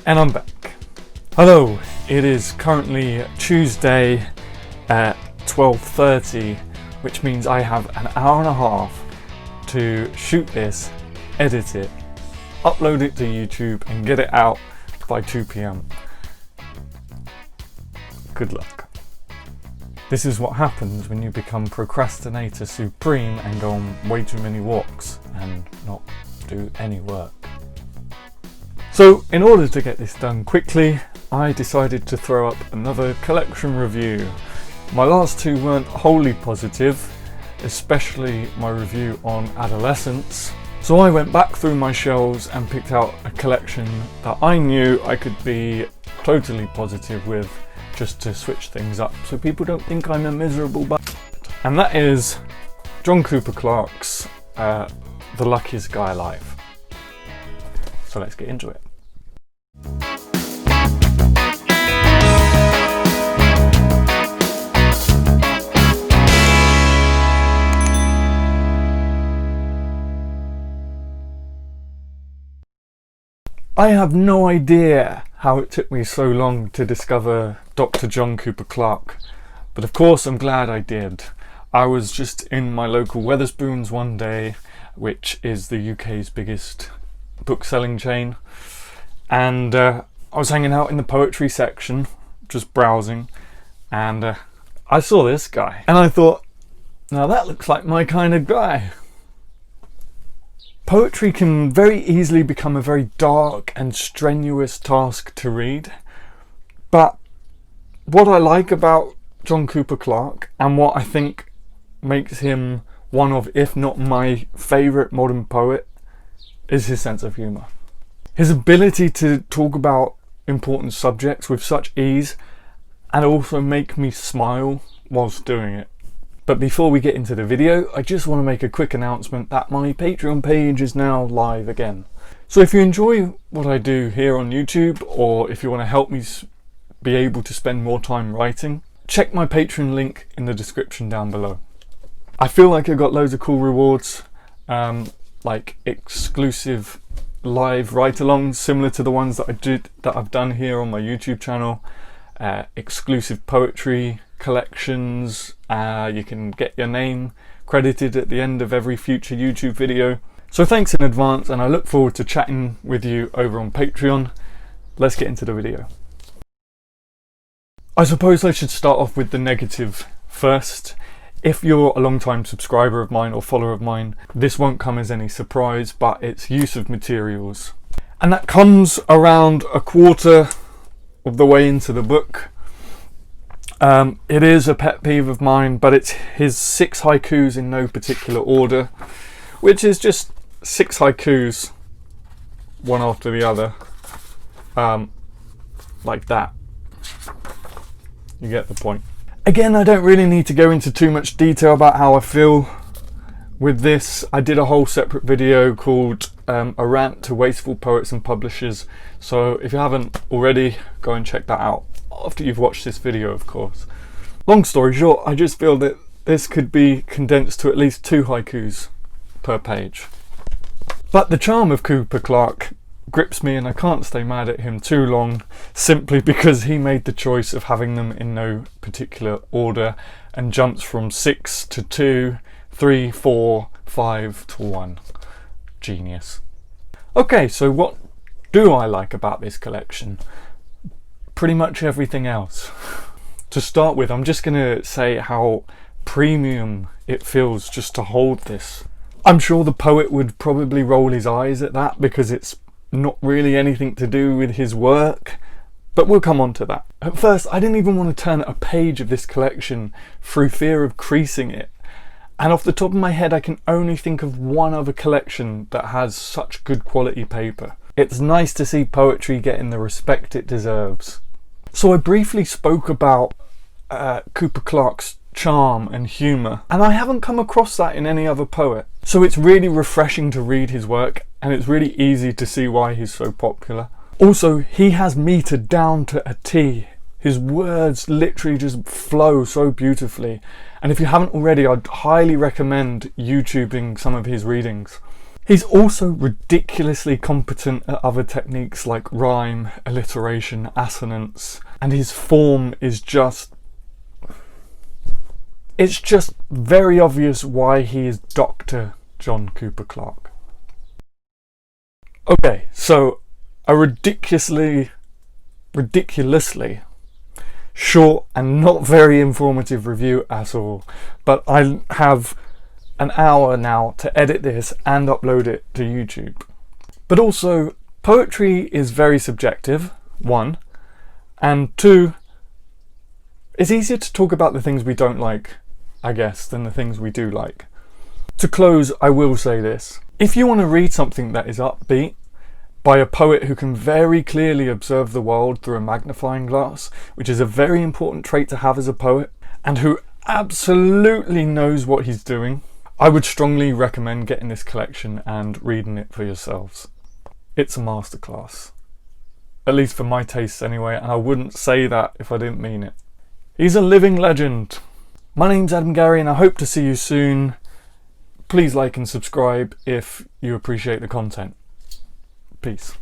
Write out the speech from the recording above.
And I'm back. Hello, it is currently Tuesday at 12:30, which means I have an hour and a half to shoot this, edit it, upload it to YouTube and get it out by 2 p.m. Good luck. This is what happens when you become procrastinator supreme and go on way too many walks and not do any work. So in order to get this done quickly, I decided to throw up another collection review. My last two weren't wholly positive, especially my review on adolescence. So I went back through my shelves and picked out a collection that I knew I could be totally positive with, just to switch things up so people don't think I'm a miserable bastard. And that is John Cooper Clarke's The Luckiest Guy Alive. So let's get into it. I have no idea how it took me so long to discover Dr. John Cooper Clarke, but of course I'm glad I did. I was just in my local Wetherspoons one day, which is the UK's biggest book selling chain, and I was hanging out in the poetry section, just browsing, and I saw this guy, and I thought, now that looks like my kind of guy. Poetry can very easily become a very dark and strenuous task to read, but what I like about John Cooper Clarke, and what I think makes him one of, if not my favourite modern poet, is his sense of humour. His ability to talk about important subjects with such ease and also make me smile whilst doing it. But before we get into the video, I just want to make a quick announcement that my Patreon page is now live again. So if you enjoy what I do here on YouTube, or if you want to help me be able to spend more time writing, check my Patreon link in the description down below. I feel like I got loads of cool rewards, like exclusive live write-alongs similar to the ones that I've done here on my YouTube channel, exclusive poetry collections, you can get your name credited at the end of every future YouTube video. So thanks in advance, and I look forward to chatting with you over on Patreon. Let's get into the video. I suppose I should start off with the negative first. If you're a long-time subscriber of mine or follower of mine, this won't come as any surprise, but it's use of materials. And that comes around a quarter of the way into the book. It is a pet peeve of mine, but it's his 6 haikus in no particular order, which is just 6 haikus, one after the other, like that. You get the point. Again, I don't really need to go into too much detail about how I feel with this. I did a whole separate video called A Rant to Wasteful Poets and Publishers, so if you haven't already, go and check that out after you've watched this video, of course. Long story short, I just feel that this could be condensed to at least 2 haikus per page. But the charm of Cooper Clarke grips me, and I can't stay mad at him too long, simply because he made the choice of having them in no particular order and jumps from 6 to 2, 3, 4, 5 to 1. Genius. Okay, so what do I like about this collection? Pretty much everything else. To start with, I'm just going to say how premium it feels just to hold this. I'm sure the poet would probably roll his eyes at that because it's not really anything to do with his work, but we'll come on to that. At first, I didn't even want to turn a page of this collection through fear of creasing it. And off the top of my head, I can only think of one other collection that has such good quality paper. It's nice to see poetry getting the respect it deserves. So I briefly spoke about Cooper Clarke's charm and humour, and I haven't come across that in any other poet. So it's really refreshing to read his work, and it's really easy to see why he's so popular. Also, he has meter down to a T. His words literally just flow so beautifully, and if you haven't already, I'd highly recommend YouTubing some of his readings. He's also ridiculously competent at other techniques like rhyme, alliteration, assonance, and his form is just... it's just very obvious why he is Dr. John Cooper Clarke. Okay, so a ridiculously short and not very informative review at all, but I have an hour now to edit this and upload it to YouTube. But also, poetry is very subjective, one, and two, it's easier to talk about the things we don't like, I guess, than the things we do like. To close, I will say this: if you want to read something that is upbeat by a poet who can very clearly observe the world through a magnifying glass, which is a very important trait to have as a poet, and who absolutely knows what he's doing, I would strongly recommend getting this collection and reading it for yourselves. It's a masterclass. At least for my tastes anyway, and I wouldn't say that if I didn't mean it. He's a living legend. My name's Adam Gary and I hope to see you soon. Please like and subscribe if you appreciate the content. Peace.